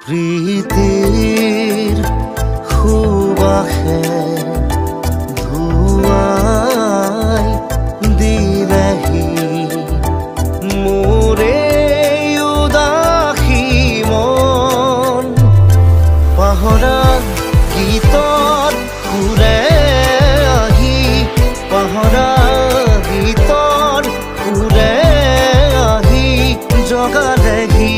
प्रीतिर सुबासे धुआई दिलेहि मोरे उदासी मन पाहरा गीतर सुरे आहि पाहरा गीतर सुरे आहि जगालेहि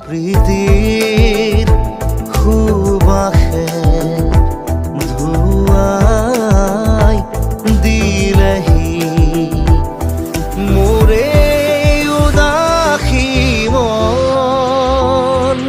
प्रीतिर सुबासे धुआई दिलेहि मोरे उदासी मन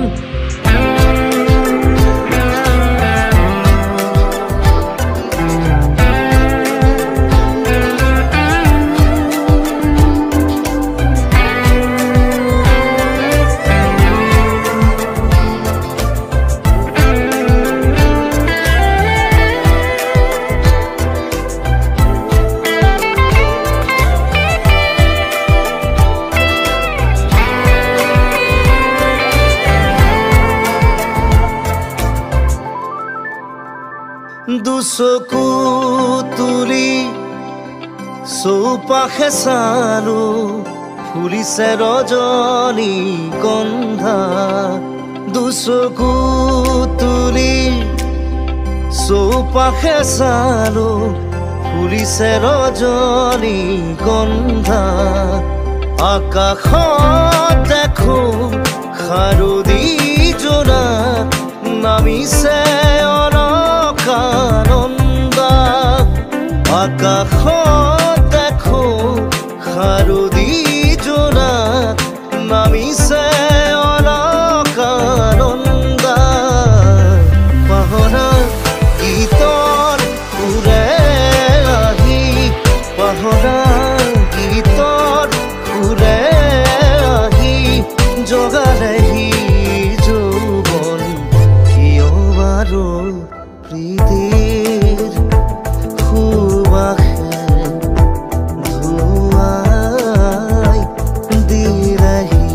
दुचकु तुली चौपाशे चालू फुलिसे रजनी गंधा दुचकु तुली चौपाशे चालू फुलिसे रजनी गंधा आकाशत देखो खारुदी जोना नामिसे अलकानंदा आकाशत देखो खारुदी जोना नामिसे अलकानंदा पाहरा गीतर सुरे आहि पाहरा गीतर सुरे आहि जगालेहि যৌবন কিয় বাৰু প্ৰীতিৰ সুবাসে ধুৱাই দিলেহি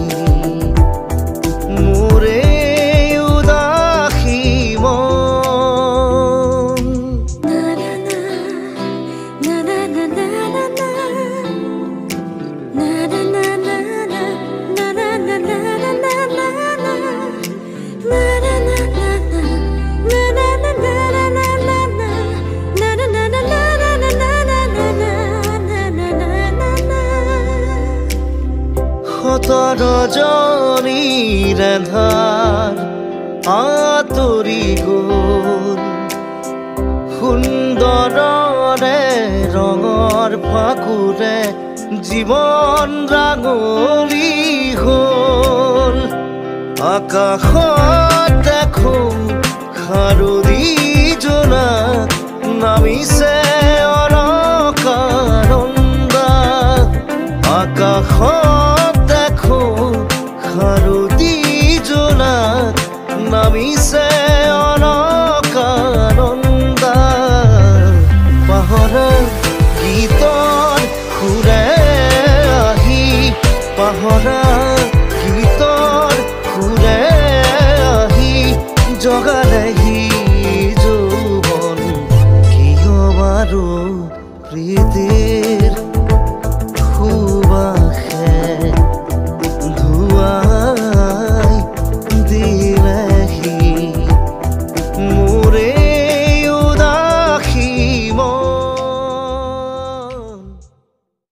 মোৰে উদাসী মন ৰজনীৰ এন্ধাৰ আঁতৰি গ'ল সুন্দৰৰে ৰঙৰ ফাকুৰে জীৱন ৰাঙলী হ'ল আকাশত দেখো খাৰুদি জোনা নামিছে অলকানন্দা আকাশত দেখো খাৰুদি জোনা নামিছে অলকানন্দা পাহৰা গীতৰ সুৰে আহি পাহৰা গীতৰ সুৰে আহি জগালেহি